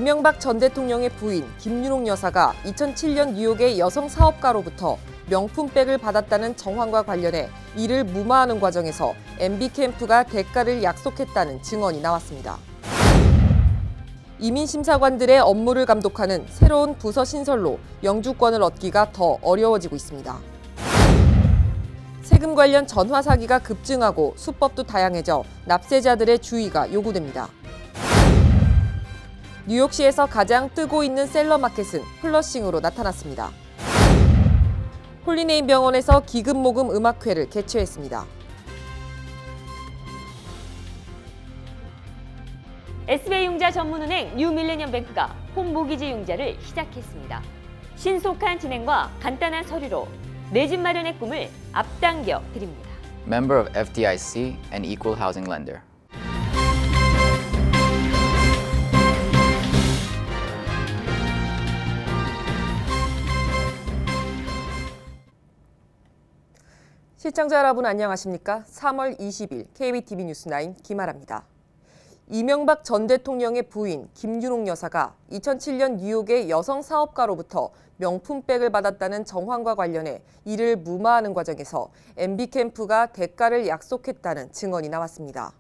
이명박 전 대통령의 부인 김윤옥 여사가 2007년 뉴욕의 여성 사업가로부터 명품백을 받았다는 정황과 관련해 이를 무마하는 과정에서 MB캠프가 대가를 약속했다는 증언이 나왔습니다. 이민심사관들의 업무를 감독하는 새로운 부서 신설로 영주권을 얻기가 더 어려워지고 있습니다. 세금 관련 전화 사기가 급증하고 수법도 다양해져 납세자들의 주의가 요구됩니다. 뉴욕시에서 가장 뜨고 있는 셀러마켓은 플러싱으로 나타났습니다. 홀리네임 병원에서 기금 모금 음악회를 개최했습니다. SBI 융자 전문은행 뉴밀레니엄뱅크가 홈모기지 융자를 시작했습니다. 신속한 진행과 간단한 서류로 내 집 마련의 꿈을 앞당겨 드립니다. Member of FDIC and Equal Housing Lender. 시청자 여러분 안녕하십니까? 3월 20일 KBTV 뉴스9 김아라입니다. 이명박 전 대통령의 부인 김윤옥 여사가 2007년 뉴욕의 여성 사업가로부터 명품백을 받았다는 정황과 관련해 이를 무마하는 과정에서 MB캠프가 대가를 약속했다는 증언이 나왔습니다.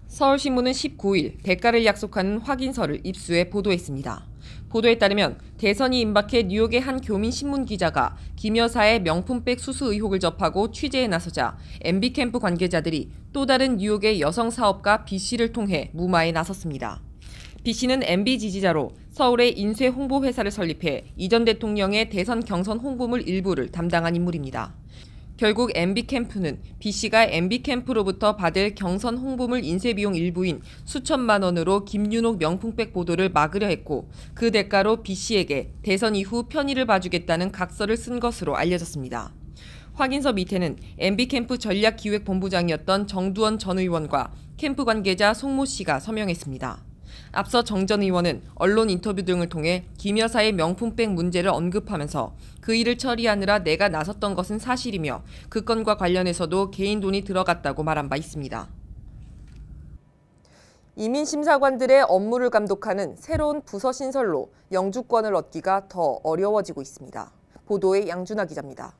서울신문은 19일 대가를 약속하는 확인서를 입수해 보도했습니다. 보도에 따르면 대선이 임박해 뉴욕의 한 교민 신문 기자가 김 여사의 명품백 수수 의혹을 접하고 취재에 나서자 MB캠프 관계자들이 또 다른 뉴욕의 여성 사업가 B 씨를 통해 무마에 나섰습니다. B 씨는 MB 지지자로 서울의 인쇄 홍보 회사를 설립해 이 전 대통령의 대선 경선 홍보물 일부를 담당한 인물입니다. 결국 MB캠프는 B 씨가 MB캠프로부터 받을 경선 홍보물 인쇄 비용 일부인 수천만 원으로 김윤옥 명품백 보도를 막으려 했고 그 대가로 B 씨에게 대선 이후 편의를 봐주겠다는 각서를 쓴 것으로 알려졌습니다. 확인서 밑에는 MB캠프 전략기획본부장이었던 정두원 전 의원과 캠프 관계자 송모 씨가 서명했습니다. 앞서 정 전 의원은 언론 인터뷰 등을 통해 김 여사의 명품백 문제를 언급하면서 그 일을 처리하느라 내가 나섰던 것은 사실이며 그 건과 관련해서도 개인 돈이 들어갔다고 말한 바 있습니다. 이민심사관들의 업무를 감독하는 새로운 부서 신설로 영주권을 얻기가 더 어려워지고 있습니다. 보도에 양준하 기자입니다.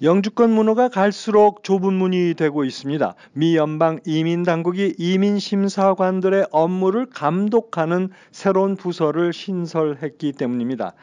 영주권 문호가 갈수록 좁은 문이 되고 있습니다. 미 연방 이민 당국이 이민 심사관들의 업무를 감독하는 새로운 부서를 신설했기 때문입니다.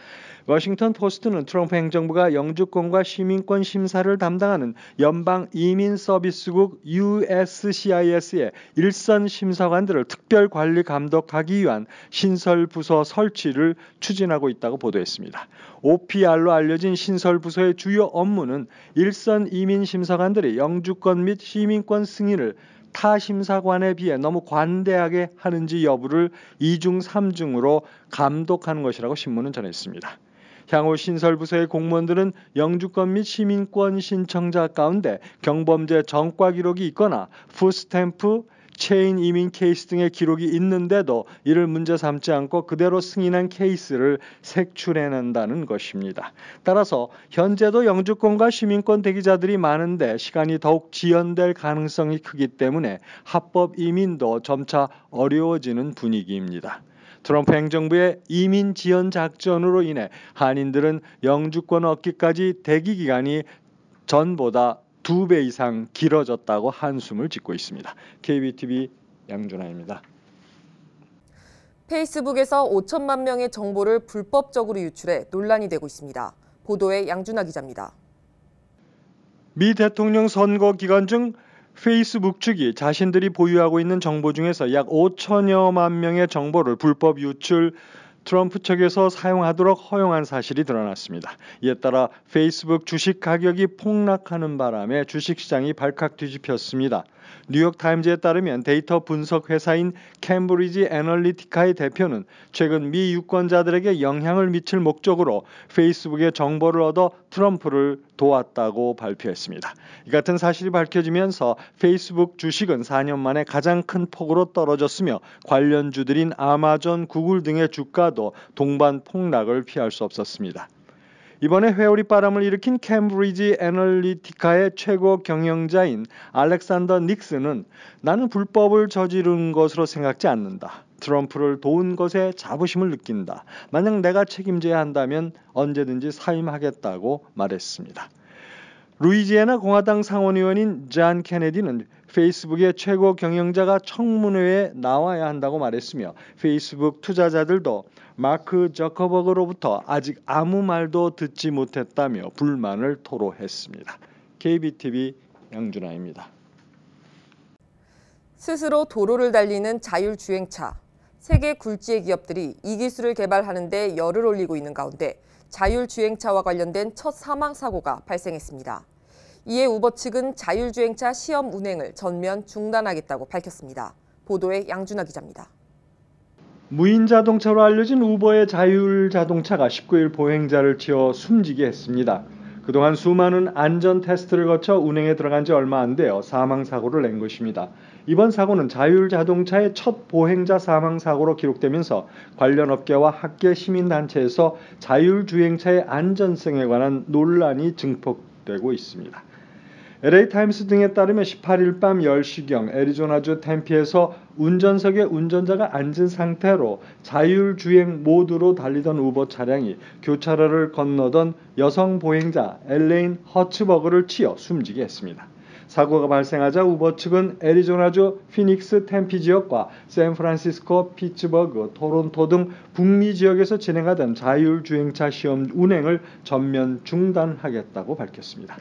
워싱턴 포스트는 트럼프 행정부가 영주권과 시민권 심사를 담당하는 연방 이민 서비스국 USCIS의 일선 심사관들을 특별 관리 감독하기 위한 신설 부서 설치를 추진하고 있다고 보도했습니다. OPR로 알려진 신설 부서의 주요 업무는 일선 이민 심사관들이 영주권 및 시민권 승인을 타 심사관에 비해 너무 관대하게 하는지 여부를 2중 3중으로 감독하는 것이라고 신문은 전했습니다. 향후 신설부서의 공무원들은 영주권 및 시민권 신청자 가운데 경범죄 전과 기록이 있거나 푸스탬프, 체인 이민 케이스 등의 기록이 있는데도 이를 문제 삼지 않고 그대로 승인한 케이스를 색출해낸다는 것입니다. 따라서 현재도 영주권과 시민권 대기자들이 많은데 시간이 더욱 지연될 가능성이 크기 때문에 합법 이민도 점차 어려워지는 분위기입니다. 트럼프 행정부의 이민 지연 작전으로 인해 한인들은 영주권 얻기까지 대기 기간이 전보다 2배 이상 길어졌다고 한숨을 짓고 있습니다. KBTV 양준하입니다. 페이스북에서 5천만 명의 정보를 불법적으로 유출해 논란이 되고 있습니다. 보도에 양준하 기자입니다. 미 대통령 선거 기간 중 페이스북 측이 자신들이 보유하고 있는 정보 중에서 약 5천여만 명의 정보를 불법 유출, 트럼프 측에서 사용하도록 허용한 사실이 드러났습니다. 이에 따라 페이스북 주식 가격이 폭락하는 바람에 주식시장이 발칵 뒤집혔습니다. 뉴욕타임즈에 따르면 데이터 분석 회사인 캠브리지 애널리티카의 대표는 최근 미 유권자들에게 영향을 미칠 목적으로 페이스북의 정보를 얻어 트럼프를 도왔다고 발표했습니다. 이 같은 사실이 밝혀지면서 페이스북 주식은 4년 만에 가장 큰 폭으로 떨어졌으며 관련주들인 아마존, 구글 등의 주가도 동반 폭락을 피할 수 없었습니다. 이번에 회오리 바람을 일으킨 캠브리지 애널리티카의 최고 경영자인 알렉산더 닉슨은 나는 불법을 저지른 것으로 생각지 않는다. 트럼프를 도운 것에 자부심을 느낀다. 만약 내가 책임져야 한다면 언제든지 사임하겠다고 말했습니다. 루이지애나 공화당 상원의원인 존 케네디는 페이스북의 최고 경영자가 청문회에 나와야 한다고 말했으며 페이스북 투자자들도 마크 저커버그로부터 아직 아무 말도 듣지 못했다며 불만을 토로했습니다. KBTV 양준하입니다. 스스로 도로를 달리는 자율주행차. 세계 굴지의 기업들이 이 기술을 개발하는 데 열을 올리고 있는 가운데 자율주행차와 관련된 첫 사망 사고가 발생했습니다. 이에 우버 측은 자율주행차 시험 운행을 전면 중단하겠다고 밝혔습니다. 보도에 양준하 기자입니다. 무인 자동차로 알려진 우버의 자율자동차가 19일 보행자를 치어 숨지게 했습니다. 그동안 수많은 안전 테스트를 거쳐 운행에 들어간 지 얼마 안 되어 사망 사고를 낸 것입니다. 이번 사고는 자율자동차의 첫 보행자 사망 사고로 기록되면서 관련 업계와 학계 시민단체에서 자율주행차의 안전성에 관한 논란이 증폭되고 있습니다. LA타임스 등에 따르면 18일 밤 10시경 애리조나주 템피에서 운전석에 운전자가 앉은 상태로 자율주행 모드로 달리던 우버 차량이 교차로를 건너던 여성 보행자 엘레인 허츠버그를 치어 숨지게 했습니다. 사고가 발생하자 우버 측은 애리조나주 피닉스 템피 지역과 샌프란시스코, 피츠버그, 토론토 등 북미 지역에서 진행하던 자율주행차 시험 운행을 전면 중단하겠다고 밝혔습니다.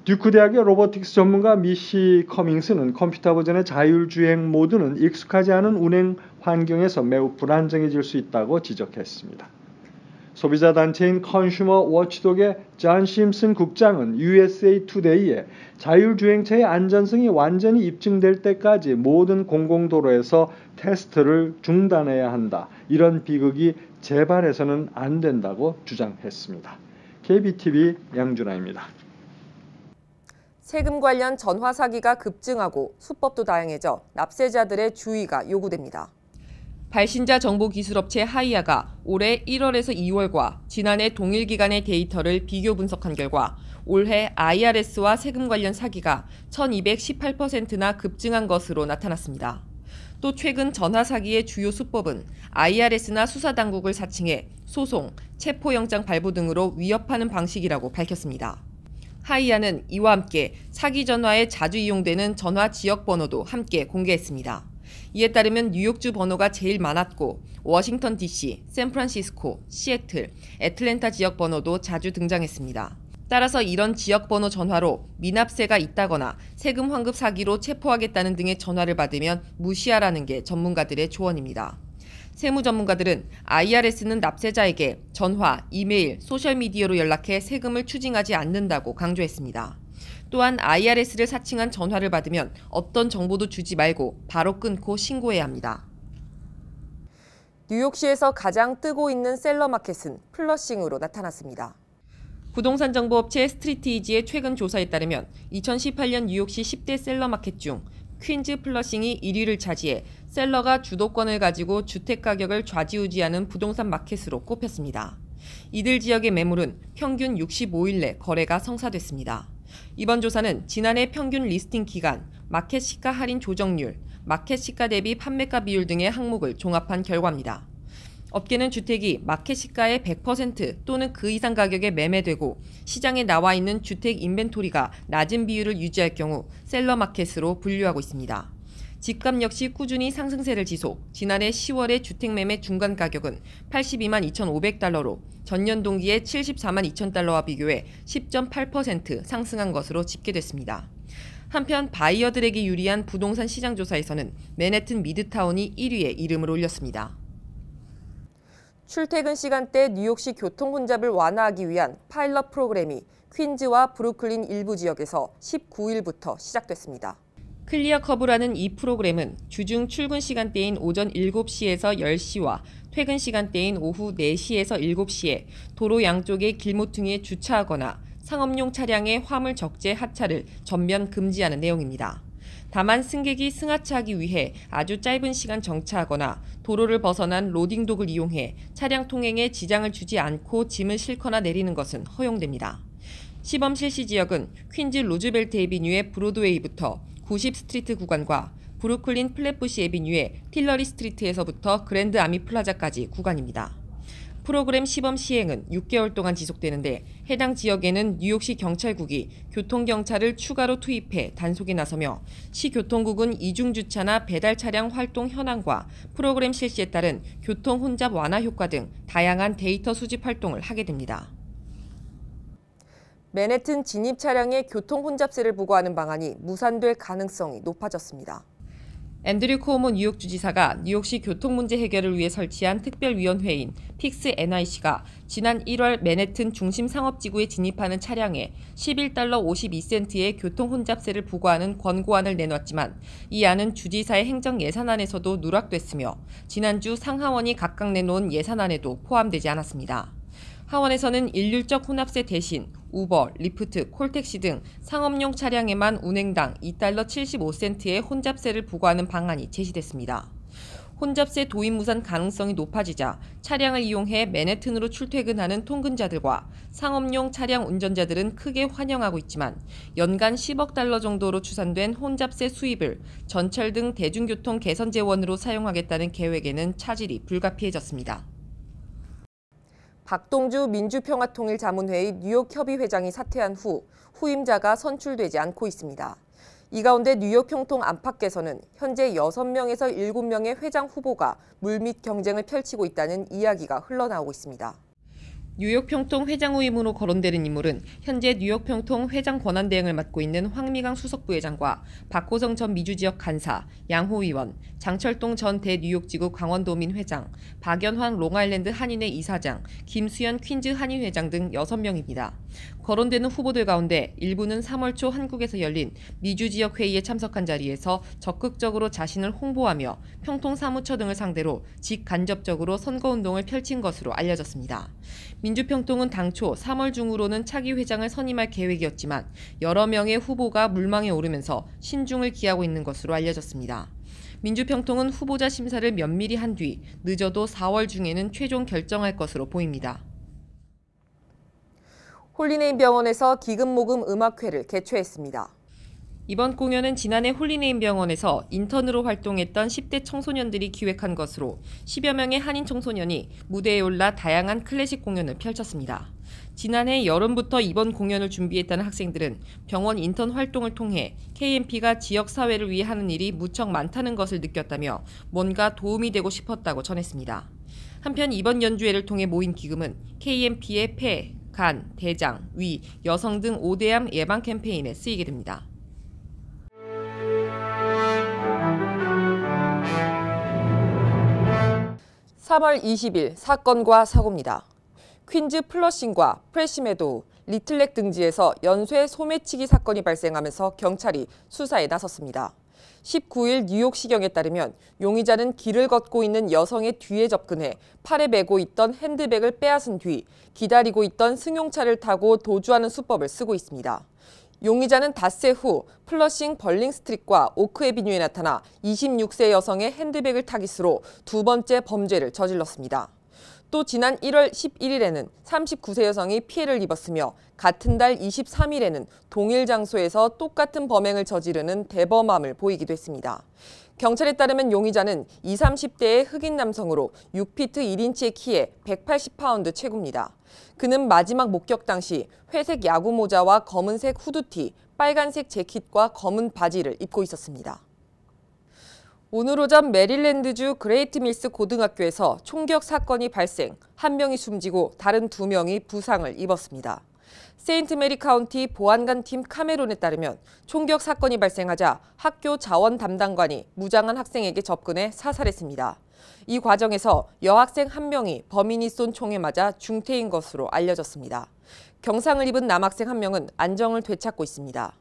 듀크 대학의 로보틱스 전문가 미시 커밍스는 컴퓨터 버전의 자율주행 모드는 익숙하지 않은 운행 환경에서 매우 불안정해질 수 있다고 지적했습니다. 소비자 단체인 컨슈머 워치독의 존 심슨 국장은 USA 투데이에 자율주행차의 안전성이 완전히 입증될 때까지 모든 공공도로에서 테스트를 중단해야 한다. 이런 비극이 재발해서는 안 된다고 주장했습니다. KBTV 양준하입니다. 세금 관련 전화 사기가 급증하고 수법도 다양해져 납세자들의 주의가 요구됩니다. 발신자 정보 기술업체 하이아가 올해 1월에서 2월과 지난해 동일 기간의 데이터를 비교 분석한 결과 올해 IRS와 세금 관련 사기가 1218%나 급증한 것으로 나타났습니다. 또 최근 전화 사기의 주요 수법은 IRS나 수사당국을 사칭해 소송, 체포영장 발부 등으로 위협하는 방식이라고 밝혔습니다. 하이아는 이와 함께 사기 전화에 자주 이용되는 전화 지역 번호도 함께 공개했습니다. 이에 따르면 뉴욕주 번호가 제일 많았고 워싱턴 DC, 샌프란시스코, 시애틀, 애틀랜타 지역 번호도 자주 등장했습니다. 따라서 이런 지역 번호 전화로 미납세가 있다거나 세금 환급 사기로 체포하겠다는 등의 전화를 받으면 무시하라는 게 전문가들의 조언입니다. 세무 전문가들은 IRS는 납세자에게 전화, 이메일, 소셜미디어로 연락해 세금을 추징하지 않는다고 강조했습니다. 또한 IRS를 사칭한 전화를 받으면 어떤 정보도 주지 말고 바로 끊고 신고해야 합니다. 뉴욕시에서 가장 뜨고 있는 셀러마켓은 플러싱으로 나타났습니다. 부동산 정보업체 스트리티지의 최근 조사에 따르면 2018년 뉴욕시 10대 셀러마켓 중 퀸즈 플러싱이 1위를 차지해 셀러가 주도권을 가지고 주택 가격을 좌지우지하는 부동산 마켓으로 꼽혔습니다. 이들 지역의 매물은 평균 65일 내 거래가 성사됐습니다. 이번 조사는 지난해 평균 리스팅 기간, 마켓 시가 할인 조정률, 마켓 시가 대비 판매가 비율 등의 항목을 종합한 결과입니다. 업계는 주택이 마켓 시가의 100% 또는 그 이상 가격에 매매되고 시장에 나와 있는 주택 인벤토리가 낮은 비율을 유지할 경우 셀러 마켓으로 분류하고 있습니다. 집값 역시 꾸준히 상승세를 지속, 지난해 10월의 주택 매매 중간 가격은 82만 2,500달러로 전년 동기의 74만 2,000달러와 비교해 10.8% 상승한 것으로 집계됐습니다. 한편 바이어들에게 유리한 부동산 시장 조사에서는 맨해튼 미드타운이 1위에 이름을 올렸습니다. 출퇴근 시간대 뉴욕시 교통 혼잡을 완화하기 위한 파일럿 프로그램이 퀸즈와 브루클린 일부 지역에서 19일부터 시작됐습니다. 클리어 커브라는 이 프로그램은 주중 출근 시간대인 오전 7시에서 10시와 퇴근 시간대인 오후 4시에서 7시에 도로 양쪽의 길모퉁이에 주차하거나 상업용 차량의 화물 적재 하차를 전면 금지하는 내용입니다. 다만 승객이 승하차하기 위해 아주 짧은 시간 정차하거나 도로를 벗어난 로딩독을 이용해 차량 통행에 지장을 주지 않고 짐을 싣거나 내리는 것은 허용됩니다. 시범 실시 지역은 퀸즈 루즈벨트 애비뉴의 브로드웨이부터 90 스트리트 구간과 브루클린 플랫부시 애비뉴의 틸러리 스트리트에서부터 그랜드 아미 플라자까지 구간입니다. 프로그램 시범 시행은 6개월 동안 지속되는데 해당 지역에는 뉴욕시 경찰국이 교통경찰을 추가로 투입해 단속에 나서며 시 교통국은 이중주차나 배달 차량 활동 현황과 프로그램 실시에 따른 교통 혼잡 완화 효과 등 다양한 데이터 수집 활동을 하게 됩니다. 맨해튼 진입 차량에 교통 혼잡세를 부과하는 방안이 무산될 가능성이 높아졌습니다. 앤드류 쿠오모 뉴욕 주지사가 뉴욕시 교통 문제 해결을 위해 설치한 특별위원회인 픽스 NIC가 지난 1월 맨해튼 중심 상업지구에 진입하는 차량에 11달러 52센트의 교통 혼잡세를 부과하는 권고안을 내놨지만 이 안은 주지사의 행정 예산안에서도 누락됐으며 지난주 상하원이 각각 내놓은 예산안에도 포함되지 않았습니다. 하원에서는 일률적 혼합세 대신 우버, 리프트, 콜택시 등 상업용 차량에만 운행당 2달러 75센트의 혼잡세를 부과하는 방안이 제시됐습니다. 혼잡세 도입 무산 가능성이 높아지자 차량을 이용해 맨해튼으로 출퇴근하는 통근자들과 상업용 차량 운전자들은 크게 환영하고 있지만 연간 10억 달러 정도로 추산된 혼잡세 수입을 전철 등 대중교통 개선 재원으로 사용하겠다는 계획에는 차질이 불가피해졌습니다. 박동주 민주평화통일자문회의 뉴욕 협의회장이 사퇴한 후 후임자가 선출되지 않고 있습니다. 이 가운데 뉴욕 평통 안팎에서는 현재 6명에서 7명의 회장 후보가 물밑 경쟁을 펼치고 있다는 이야기가 흘러나오고 있습니다. 뉴욕 평통 회장 후임으로 거론되는 인물은 현재 뉴욕 평통 회장 권한 대행을 맡고 있는 황미강 수석부회장과 박호성 전 미주지역 간사, 양호 의원, 장철동 전 대뉴욕지구 강원도민 회장, 박연황 롱아일랜드 한인회 이사장, 김수현 퀸즈 한인 회장 등 6명입니다. 거론되는 후보들 가운데 일부는 3월 초 한국에서 열린 미주지역 회의에 참석한 자리에서 적극적으로 자신을 홍보하며 평통 사무처 등을 상대로 직간접적으로 선거운동을 펼친 것으로 알려졌습니다. 민주평통은 당초 3월 중으로는 차기 회장을 선임할 계획이었지만 여러 명의 후보가 물망에 오르면서 신중을 기하고 있는 것으로 알려졌습니다. 민주평통은 후보자 심사를 면밀히 한 뒤 늦어도 4월 중에는 최종 결정할 것으로 보입니다. 홀리네임 병원에서 기금모금 음악회를 개최했습니다. 이번 공연은 지난해 홀리네임 병원에서 인턴으로 활동했던 10대 청소년들이 기획한 것으로 10여 명의 한인 청소년이 무대에 올라 다양한 클래식 공연을 펼쳤습니다. 지난해 여름부터 이번 공연을 준비했다는 학생들은 병원 인턴 활동을 통해 KMP가 지역 사회를 위해 하는 일이 무척 많다는 것을 느꼈다며 뭔가 도움이 되고 싶었다고 전했습니다. 한편 이번 연주회를 통해 모인 기금은 KMP의 폐, 간, 대장, 위, 여성 등 5대암 예방 캠페인에 쓰이게 됩니다. (3월 20일) 사건과 사고입니다. 퀸즈 플러싱과 프레시메도우, 리틀렉 등지에서 연쇄 소매치기 사건이 발생하면서 경찰이 수사에 나섰습니다. 19일 뉴욕시경에 따르면 용의자는 길을 걷고 있는 여성의 뒤에 접근해 팔에 메고 있던 핸드백을 빼앗은 뒤 기다리고 있던 승용차를 타고 도주하는 수법을 쓰고 있습니다. 용의자는 닷새 후 플러싱 벌링 스트릿과 오크 애비뉴에 나타나 26세 여성의 핸드백을 타깃으로 두 번째 범죄를 저질렀습니다. 또 지난 1월 11일에는 39세 여성이 피해를 입었으며 같은 달 23일에는 동일 장소에서 똑같은 범행을 저지르는 대범함을 보이기도 했습니다. 경찰에 따르면 용의자는 20, 30대의 흑인 남성으로 6피트 1인치의 키에 180파운드 체구입니다. 그는 마지막 목격 당시 회색 야구 모자와 검은색 후드티, 빨간색 재킷과 검은 바지를 입고 있었습니다. 오늘 오전 메릴랜드주 그레이트 밀스 고등학교에서 총격 사건이 발생, 한 명이 숨지고 다른 2명이 부상을 입었습니다. 세인트 메리 카운티 보안관팀 카메론에 따르면 총격 사건이 발생하자 학교 자원 담당관이 무장한 학생에게 접근해 사살했습니다. 이 과정에서 여학생 1명이 범인이 쏜 총에 맞아 중태인 것으로 알려졌습니다. 경상을 입은 남학생 1명은 안정을 되찾고 있습니다.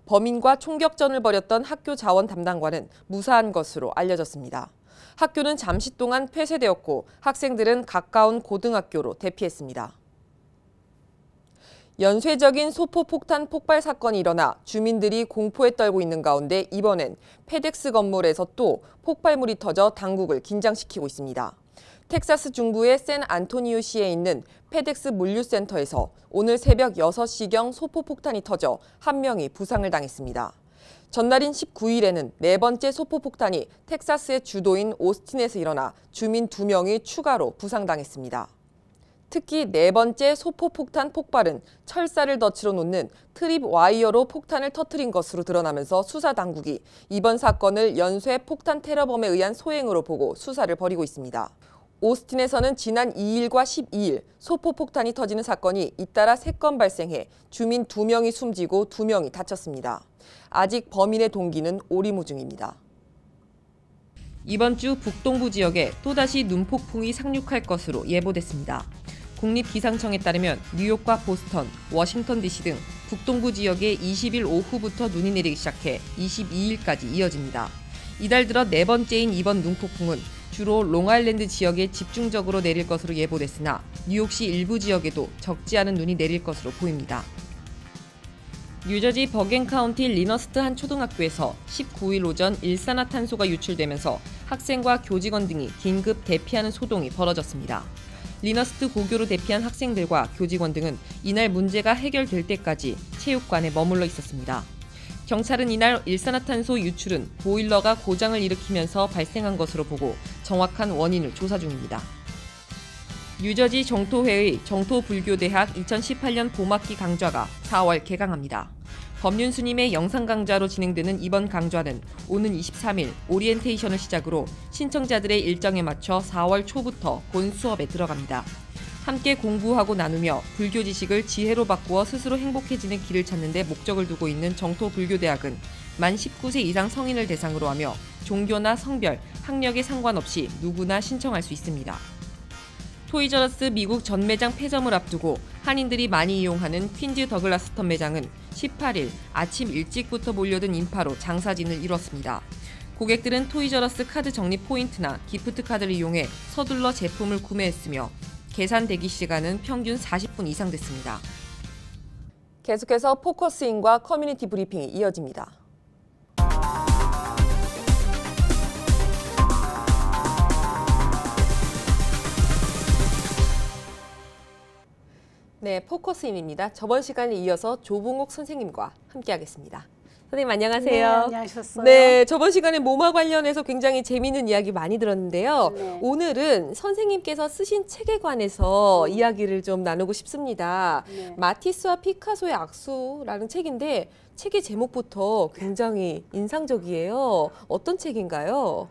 범인과 총격전을 벌였던 학교 자원 담당관은 무사한 것으로 알려졌습니다. 학교는 잠시 동안 폐쇄되었고 학생들은 가까운 고등학교로 대피했습니다. 연쇄적인 소포폭탄 폭발 사건이 일어나 주민들이 공포에 떨고 있는 가운데 이번엔 페덱스 건물에서 또 폭발물이 터져 당국을 긴장시키고 있습니다. 텍사스 중부의 샌안토니오시에 있는 페덱스 물류센터에서 오늘 새벽 6시경 소포폭탄이 터져 한 명이 부상을 당했습니다. 전날인 19일에는 네 번째 소포폭탄이 텍사스의 주도인 오스틴에서 일어나 주민 2명이 추가로 부상당했습니다. 특히 네 번째 소포폭탄 폭발은 철사를 덧치러 놓는 트립 와이어로 폭탄을 터뜨린 것으로 드러나면서 수사 당국이 이번 사건을 연쇄 폭탄 테러범에 의한 소행으로 보고 수사를 벌이고 있습니다. 오스틴에서는 지난 2일과 12일 소포폭탄이 터지는 사건이 잇따라 3건 발생해 주민 2명이 숨지고 2명이 다쳤습니다. 아직 범인의 동기는 오리무중입니다. 이번 주 북동부 지역에 또다시 눈폭풍이 상륙할 것으로 예보됐습니다. 국립기상청에 따르면 뉴욕과 보스턴, 워싱턴 DC 등 북동부 지역에 20일 오후부터 눈이 내리기 시작해 22일까지 이어집니다. 이달 들어 네 번째인 이번 눈폭풍은 주로 롱아일랜드 지역에 집중적으로 내릴 것으로 예보됐으나 뉴욕시 일부 지역에도 적지 않은 눈이 내릴 것으로 보입니다. 뉴저지 버겐 카운티 리너스트 한 초등학교에서 19일 오전 일산화탄소가 유출되면서 학생과 교직원 등이 긴급 대피하는 소동이 벌어졌습니다. 리너스트 고교로 대피한 학생들과 교직원 등은 이날 문제가 해결될 때까지 체육관에 머물러 있었습니다. 경찰은 이날 일산화탄소 유출은 보일러가 고장을 일으키면서 발생한 것으로 보고 정확한 원인을 조사 중입니다. 뉴저지 정토회의 정토불교대학 2018년 봄학기 강좌가 4월 개강합니다. 법륜스님의 영상 강좌로 진행되는 이번 강좌는 오는 23일 오리엔테이션을 시작으로 신청자들의 일정에 맞춰 4월 초부터 본 수업에 들어갑니다. 함께 공부하고 나누며 불교 지식을 지혜로 바꾸어 스스로 행복해지는 길을 찾는 데 목적을 두고 있는 정토불교대학은 만 19세 이상 성인을 대상으로 하며 종교나 성별, 학력에 상관없이 누구나 신청할 수 있습니다. 토이저러스 미국 전 매장 폐점을 앞두고 한인들이 많이 이용하는 퀸즈 더글라스턴 매장은 18일 아침 일찍부터 몰려든 인파로 장사진을 이뤘습니다. 고객들은 토이저러스 카드 적립 포인트나 기프트 카드를 이용해 서둘러 제품을 구매했으며 계산 대기 시간은 평균 40분 이상 됐습니다. 계속해서 포커스인과 커뮤니티 브리핑이 이어집니다. 네, 포커스인입니다. 저번 시간에 이어서 조봉옥 선생님과 함께하겠습니다. 선생님 안녕하세요. 네, 안녕하셨어요. 네, 저번 시간에 몸과 관련해서 굉장히 재미있는 이야기 많이 들었는데요. 네. 오늘은 선생님께서 쓰신 책에 관해서 이야기를 좀 나누고 싶습니다. 네. 마티스와 피카소의 악수라는 책인데 책의 제목부터 굉장히 인상적이에요. 어떤 책인가요?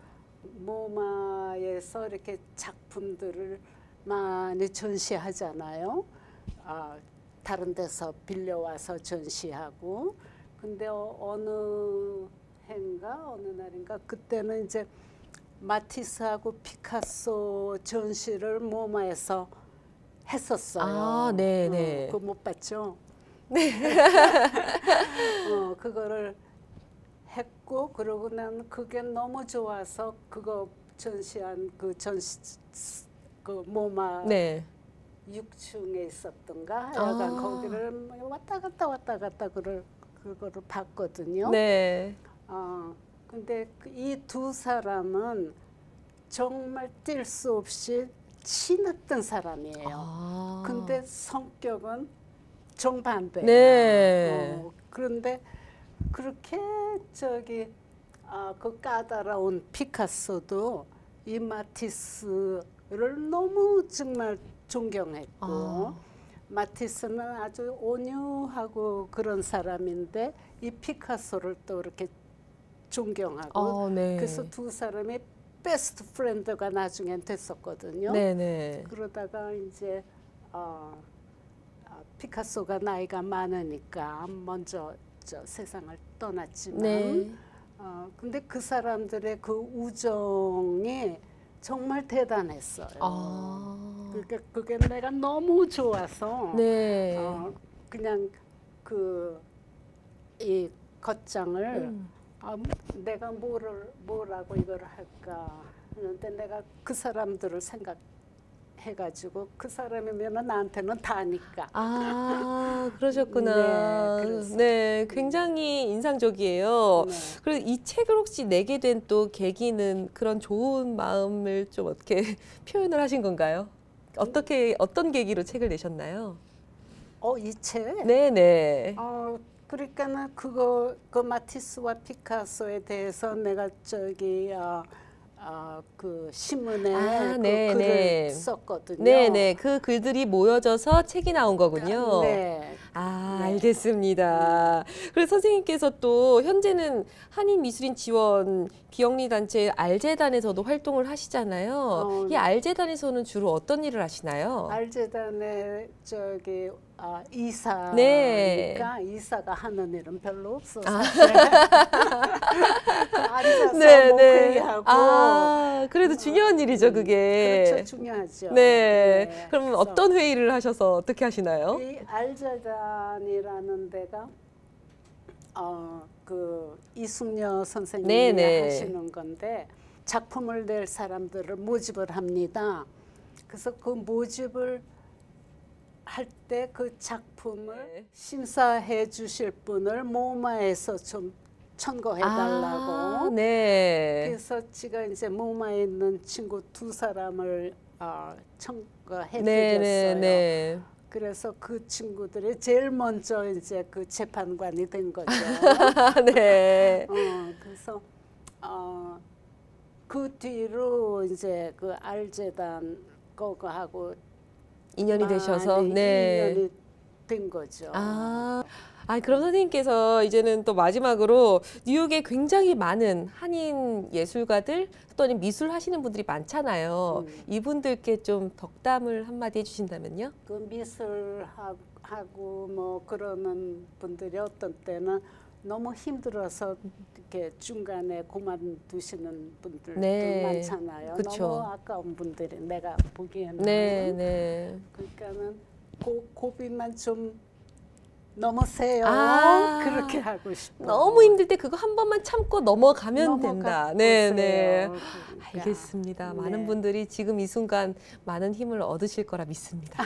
모마에서 이렇게 작품들을 많이 전시하잖아요. 다른 데서 빌려와서 전시하고. 근데 어느 해인가 어느 날인가 그때는 이제 마티스하고 피카소 전시를 모마에서 했었어요. 아, 네네. 그거 못 봤죠? 네. 그거를 했고 그러고 난 그게 너무 좋아서 그거 전시한 그 모마 네. 6층에 있었던가 약간 거기를 왔다 갔다 그거를 봤거든요. 네. 근데 이 두 사람은 정말 뛸 수 없이 친했던 사람이에요. 근데 성격은 정반대예요. 네. 그런데 그렇게 그 까다로운 피카소도 이 마티스를 너무 정말 존경했고 마티스는 아주 온유하고 그런 사람인데 이 피카소를 또 이렇게 존경하고 네. 그래서 두 사람이 베스트 프렌드가 나중엔 됐었거든요. 네네. 그러다가 이제 피카소가 나이가 많으니까 먼저 세상을 떠났지만 네. 근데 그 사람들의 그 우정이 정말 대단했어요. 그게 내가 너무 좋아서 네. 그냥 이 겉장을 내가 뭐라고 이걸 할까 하는데 내가 그 사람들을 해가지고 그 사람이면 나한테는 다니까. 아, 그러셨구나. 네, 그랬어요. 네, 굉장히 인상적이에요. 네. 그리고 이 책을 혹시 내게 된 또 계기는 그런 좋은 마음을 좀 어떻게 표현을 하신 건가요? 어떤 계기로 책을 내셨나요? 이 책? 네네. 그러니까는 그 마티스와 피카소에 대해서 내가 그 신문에 그 글을 썼거든요. 네네. 그 글들이 모여져서 책이 나온 거군요. 네. 아, 네. 알겠습니다. 그래서 선생님께서 또 현재는 한인미술인 지원 비영리 단체 알재단에서도 활동을 하시잖아요. 이 알재단에서는 주로 어떤 일을 하시나요? 알재단의 이사니까 네. 이사가 하는 일은 별로 없어서 아. 앉아서 네, 뭐 회의하고. 아, 그래도 중요한 일이죠, 그게. 그렇죠, 중요하죠. 네. 그러면 그래서 어떤 회의를 하셔서 어떻게 하시나요? 이 알재단이라는 데가 그 이숙녀 선생님이 네네. 하시는 건데 작품을 낼 사람들을 모집을 합니다. 그래서 그 모집을 할 때 그 작품을 네. 심사해 주실 분을 모마에서 좀 청구해 달라고. 아, 네. 그래서 제가 이제 모마에 있는 친구 2사람을 청구해 네, 드렸어요. 네. 그래서 그 친구들이 제일 먼저 이제 그 재판관이 된 거죠. 네. 그래서 그 뒤로 이제 그 알재단 거하고 인연이 되셔서 네. 인연이 된 거죠. 그럼 선생님께서 이제는 또 마지막으로 뉴욕에 굉장히 많은 한인 예술가들 또는 미술 하시는 분들이 많잖아요. 이분들께 좀 덕담을 한마디 해주신다면요? 그 미술하고 뭐 그러는 분들이 어떤 때는 너무 힘들어서 이렇게 중간에 그만두시는 분들도 네. 많잖아요. 그쵸. 너무 아까운 분들이 내가 보기에는. 네, 네. 그러니까는 고비만 좀 넘으세요. 그렇게 하고 싶어요. 너무 힘들 때 그거 한 번만 참고 넘어가면 된다. 네, 네. 보세요. 그러니까. 알겠습니다. 네. 많은 분들이 지금 이 순간 많은 힘을 얻으실 거라 믿습니다.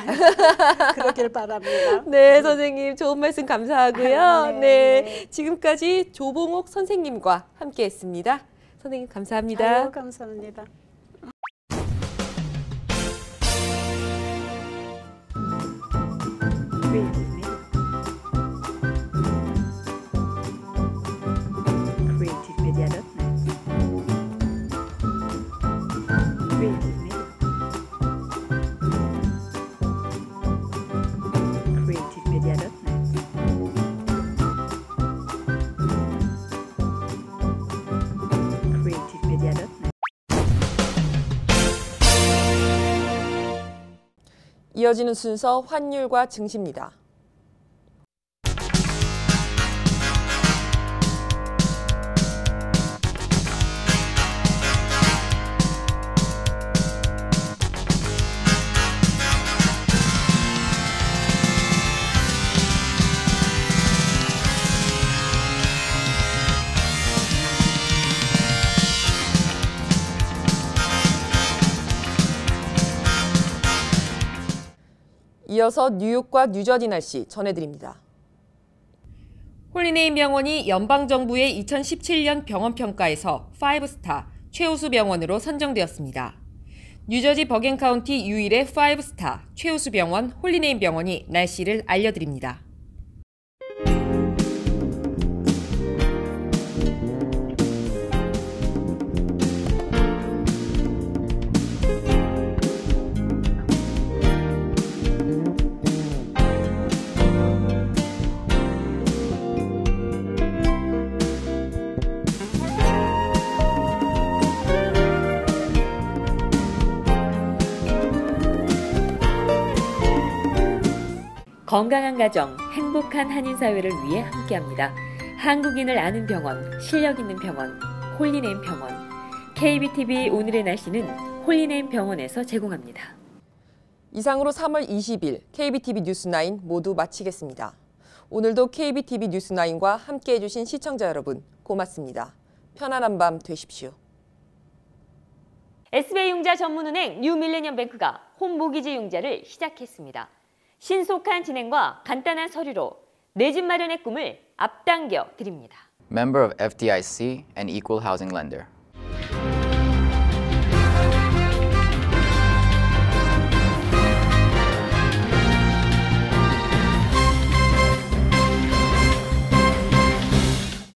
그러길 바랍니다. 네, 선생님 좋은 말씀 감사하고요. 네, 네, 네. 지금까지 조봉옥 선생님과 함께했습니다. 선생님 감사합니다. 아유, 감사합니다. creativemedia.net. creativemedia.net. creativemedia.net. 이어지는 순서 환율과 증시입니다. 이어서 뉴욕과 뉴저지 날씨 전해드립니다. 홀리네임 병원이 연방정부의 2017년 병원평가에서 5스타 최우수 병원으로 선정되었습니다. 뉴저지 버겐 카운티 유일의 5스타 최우수 병원 홀리네임 병원이 날씨를 알려드립니다. 건강한 가정, 행복한 한인 사회를 위해 함께합니다. 한국인을 아는 병원, 실력 있는 병원, 홀리네임 병원. KBTV 오늘의 날씨는 홀리네임 병원에서 제공합니다. 이상으로 3월 20일 KBTV 뉴스9 모두 마치겠습니다. 오늘도 KBTV 뉴스9과 함께해 주신 시청자 여러분 고맙습니다. 편안한 밤 되십시오. SBI융자 전문은행 뉴밀레니엄뱅크가 홈모기지 융자를 시작했습니다. 신속한 진행과 간단한 서류로 내 집 마련의 꿈을 앞당겨 드립니다. Member of FDIC and Equal Housing Lender.